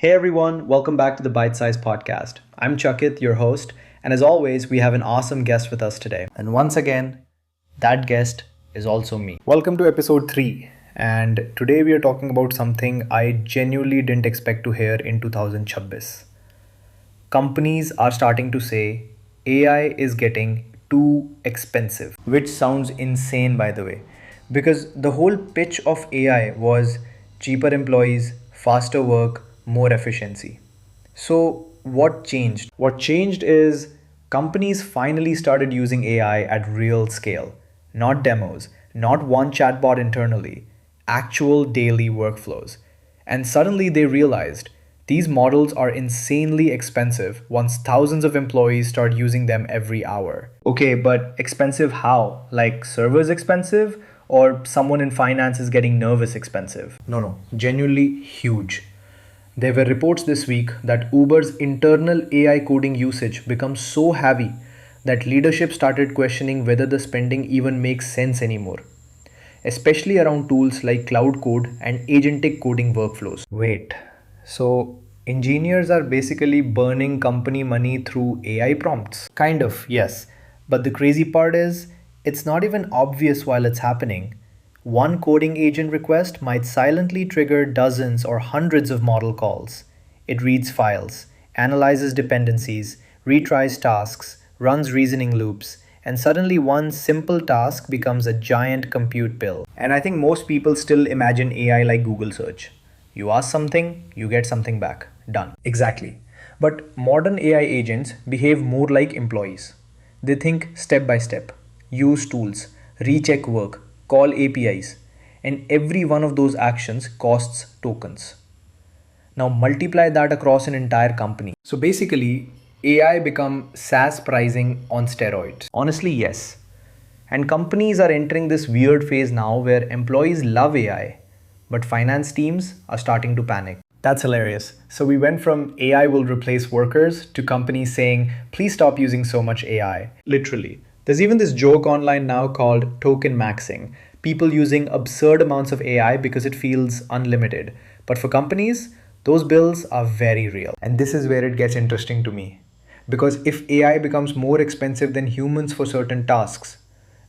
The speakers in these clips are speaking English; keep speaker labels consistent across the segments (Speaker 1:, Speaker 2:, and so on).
Speaker 1: Hey everyone, welcome back to the Byte Sized Podcast. I'm Chakit, your host, and as always, we have an awesome guest with us today. And once again, that guest is also me. Welcome to episode 3, and today we are talking about something I genuinely didn't expect to hear in 2026. Companies are starting to say AI is getting too expensive, which sounds insane by the way, because the whole pitch of AI was cheaper employees, faster work, more efficiency. So, what changed? What changed is companies finally started using AI at real scale, not demos, not one chatbot internally, actual daily workflows. And suddenly they realized these models are insanely expensive once thousands of employees start using them every hour. Okay, but expensive how? Like servers expensive? Or someone in finance is getting nervous expensive? No, genuinely huge. There were reports this week that Uber's internal AI coding usage becomes so heavy that leadership started questioning whether the spending even makes sense anymore, especially around tools like Cloud Code and agentic coding workflows. Wait, so engineers are basically burning company money through AI prompts? Kind of, yes. But the crazy part is, it's not even obvious while it's happening. One coding agent request might silently trigger dozens or hundreds of model calls. It reads files, analyzes dependencies, retries tasks, runs reasoning loops, and suddenly one simple task becomes a giant compute bill. And I think most people still imagine AI like Google search. You ask something, you get something back. Done. Exactly. But modern AI agents behave more like employees. They think step by step, use tools, recheck work, call APIs, and every one of those actions costs tokens. Now multiply that across an entire company. So basically, AI become SaaS pricing on steroids. Honestly, yes. And companies are entering this weird phase now where employees love AI, but finance teams are starting to panic. That's hilarious. So we went from AI will replace workers to companies saying, please stop using so much AI. Literally. There's even this joke online now called Tokenmaxxing. People using absurd amounts of AI because it feels unlimited. But for companies, those bills are very real. And this is where it gets interesting to me. Because if AI becomes more expensive than humans for certain tasks,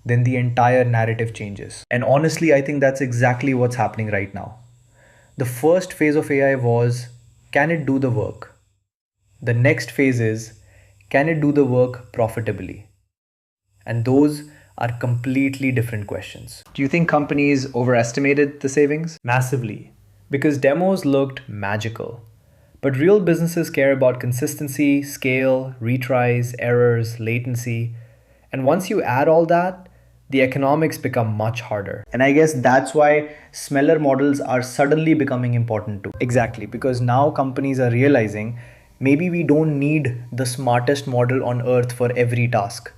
Speaker 1: then the entire narrative changes. And honestly, I think that's exactly what's happening right now. The first phase of AI was, can it do the work? The next phase is, can it do the work profitably? And those are completely different questions. Do you think companies overestimated the savings? Massively, because demos looked magical. But real businesses care about consistency, scale, retries, errors, latency. And once you add all that, the economics become much harder. And I guess that's why smaller models are suddenly becoming important too. Exactly, because now companies are realizing maybe we don't need the smartest model on earth for every task.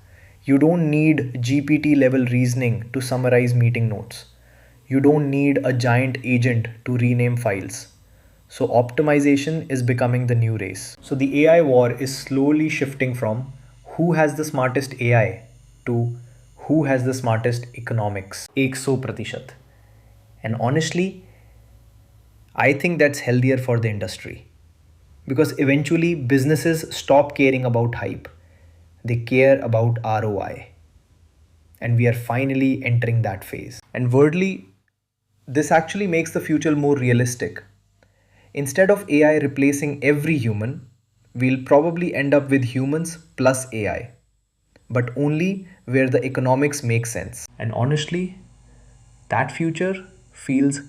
Speaker 1: You don't need GPT level reasoning to summarize meeting notes. You don't need a giant agent to rename files. So optimization is becoming the new race. So the AI war is slowly shifting from who has the smartest AI to who has the smartest economics. 100%. And honestly, I think that's healthier for the industry. Because eventually businesses stop caring about hype. They care about ROI. And we are finally entering that phase. And weirdly, this actually makes the future more realistic. Instead of AI replacing every human, we'll probably end up with humans plus AI, but only where the economics make sense. And honestly, that future feels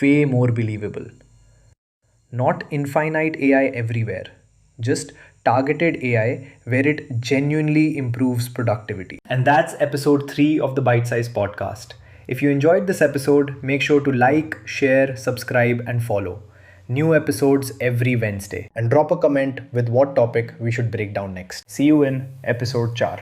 Speaker 1: way more believable. Not infinite AI everywhere, just targeted AI where it genuinely improves productivity. And that's episode 3 of the Byte Sized Podcast. If you enjoyed this episode, make sure to like, share, subscribe, and follow. New episodes every Wednesday. And drop a comment with what topic we should break down next. See you in episode 4.